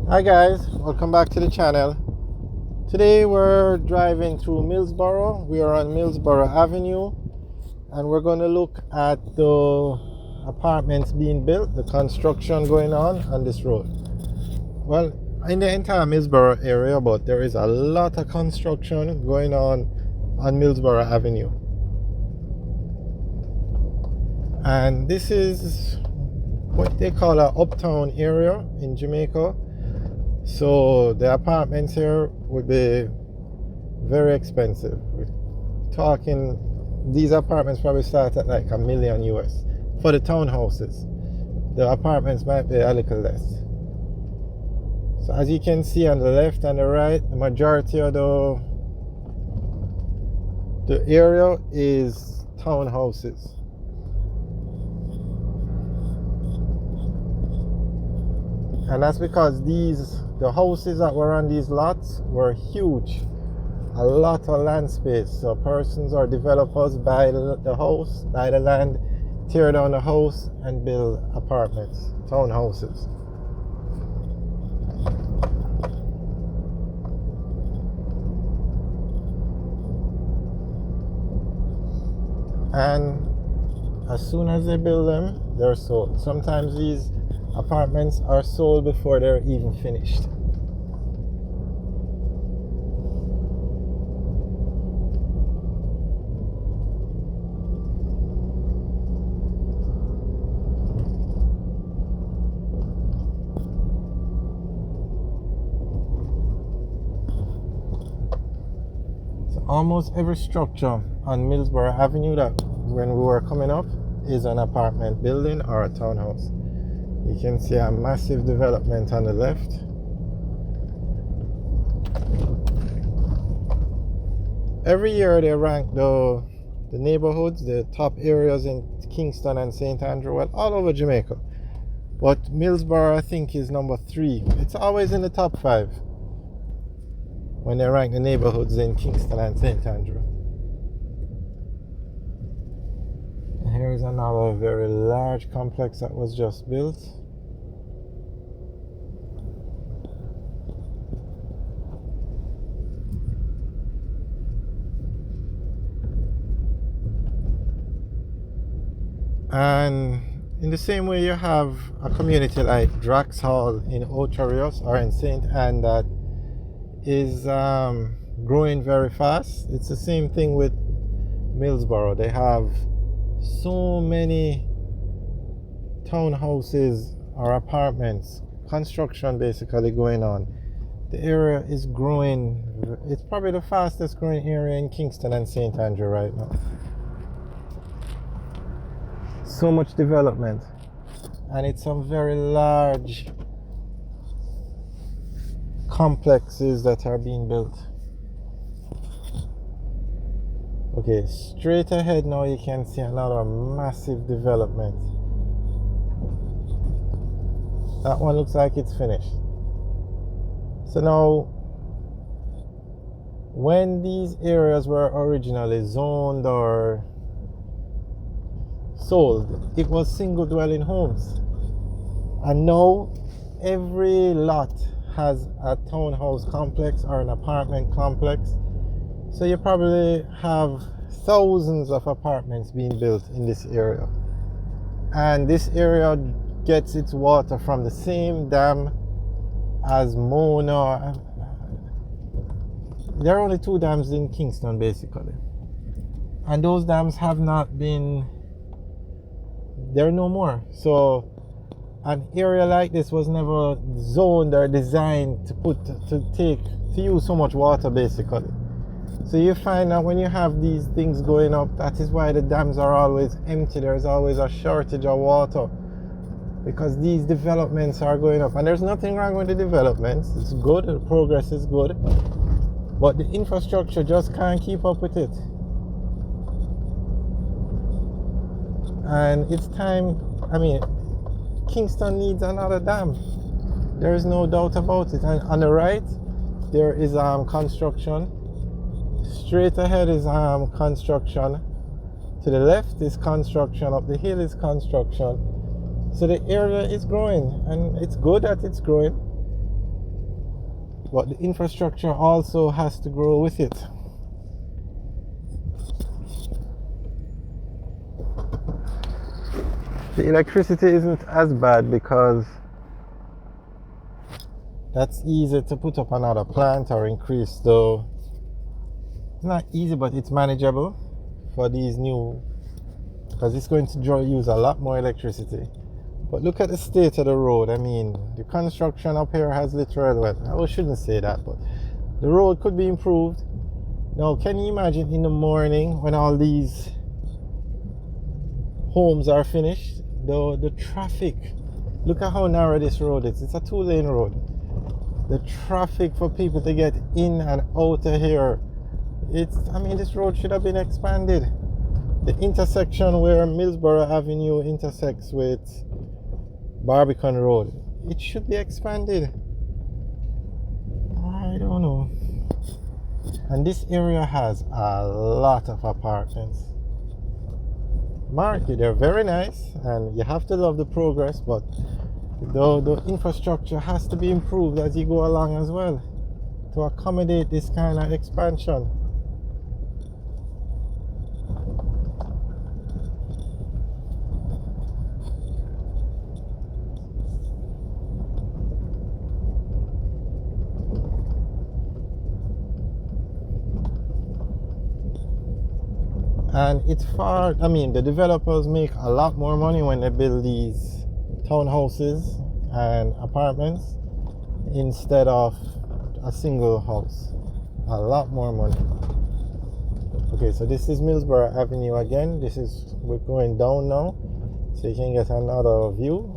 Hi guys, welcome back to the channel. Today we're driving through Millsborough. We are on Millsborough Avenue and we're going to look at the apartments being built, the construction going on this road. Well, in the entire Millsborough area, but there is a lot of construction going on Millsborough Avenue. And this is what they call an uptown area in Jamaica. So the apartments here would be very expensive. We're talking, these apartments probably start at like $1 million US for the townhouses. The apartments might be a little less. So as you can see on the left and the right, the majority of the area is townhouses. And that's because the houses that were on these lots were huge. A lot of land space. So persons or developers buy the house, buy the land, tear down the house and build apartments, townhouses. And as soon as they build them, they're sold. Sometimes these apartments are sold before they're even finished. So almost every structure on Millsborough Avenue that when we were coming up is an apartment building or a townhouse. You can see a massive development on the left. Every year they rank the neighborhoods, the top areas in Kingston and St. Andrew, well, all over Jamaica. But Millsborough, I think, is number 3. It's always in the top 5 when they rank the neighborhoods in Kingston and St. Andrew. Here is another very large complex that was just built. And in the same way you have a community like Drax Hall in Ocho Rios or in St. Anne that is growing very fast. It's the same thing with Millsborough. They have so many townhouses or apartments, construction basically going on. The area is growing. It's probably the fastest growing area in Kingston and St. Andrew right now. So much development, and it's some very large complexes that are being built. Okay, straight ahead now you can see another massive development. That one looks like it's finished. So now, when these areas were originally zoned or sold, it was single dwelling homes. And now every lot has a townhouse complex or an apartment complex. So you probably have thousands of apartments being built in this area. And this area gets its water from the same dam as Mona. There are only 2 dams in Kingston basically. And those dams have not been, there are no more. So an area like this was never zoned or designed to use so much water basically. So you find that when you have these things going up, that is why the dams are always empty. There's always a shortage of water because these developments are going up. And there's nothing wrong with the developments. It's good, the progress is good. But the infrastructure just can't keep up with it. And it's time, Kingston needs another dam. There is no doubt about it. And on the right, there is construction. Straight ahead is construction. To the left is construction. Up the hill is construction. So the area is growing, and it's good that it's growing. but the infrastructure also has to grow with it. The electricity isn't as bad because that's easy to put up another plant or increase, though it's not easy, but it's manageable for these new, because it's going to use a lot more electricity. But look at the state of the road. I mean, the construction up here has literally, well, I shouldn't say that, but the road could be improved. Now, can you imagine in the morning when all these homes are finished, the traffic? Look at how narrow this road is. It's a 2-lane road. The traffic for people to get in and out of here, I mean, this road should have been expanded. The intersection where Millsborough Avenue intersects with Barbican Road, it should be expanded. I don't know. And this area has a lot of apartments. Market, they're very nice, and you have to love the progress, but the infrastructure has to be improved as you go along as well to accommodate this kind of expansion. And it's far, I mean, the developers make a lot more money when they build these townhouses and apartments instead of a single house. A lot more money. Okay, so this is Millsborough Avenue again. We're going down now, so you can get another view.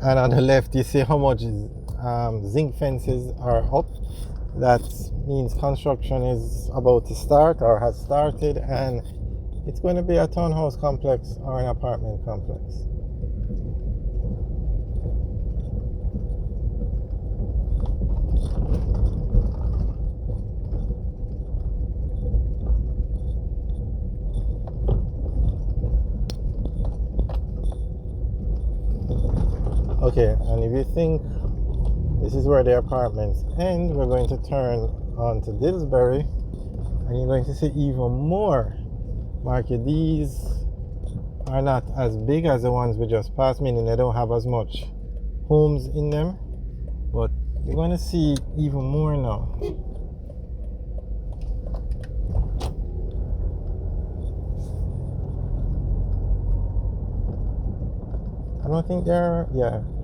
And on the left, you see how much zinc fences are up. That means construction is about to start or has started, and it's going to be a townhouse complex or an apartment complex. Okay, and if you think this is where the apartments end, we're going to turn on to Dillsbury, and you're going to see even more market. These are not as big as the ones we just passed, meaning they don't have as much homes in them, but you're going to see even more now. I don't think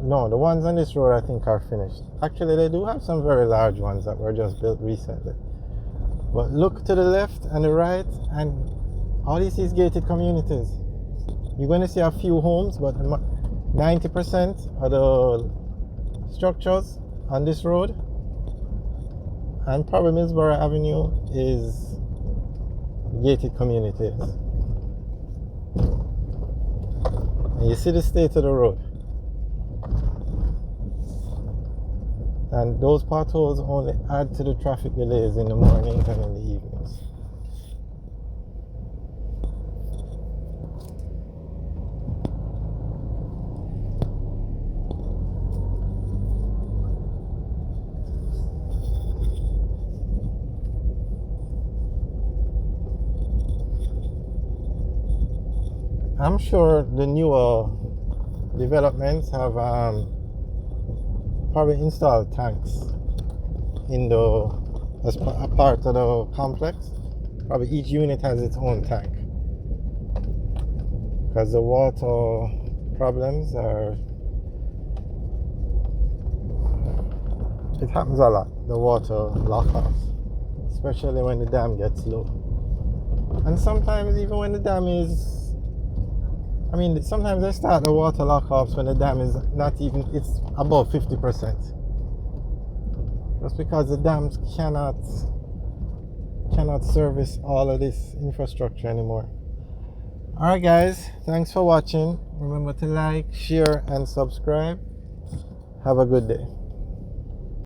no, the ones on this road I think are finished. Actually, they do have some very large ones that were just built recently. But look to the left and the right, and all you see is gated communities. You're going to see a few homes, but 90% of the structures on this road and probably Millsborough Avenue is gated communities. And you see the state of the road. And those potholes only add to the traffic delays in the mornings and in the evenings. I'm sure the newer developments have probably installed tanks in as a part of the complex. Probably each unit has its own tank, because the water problems it happens a lot, the water lockoffs, especially when the dam gets low. And sometimes even when the dam is, sometimes they start the water lockoffs when the dam is not even, it's above 50%. Just because the dams cannot service all of this infrastructure anymore. Alright guys, thanks for watching. Remember to like, share and subscribe. Have a good day.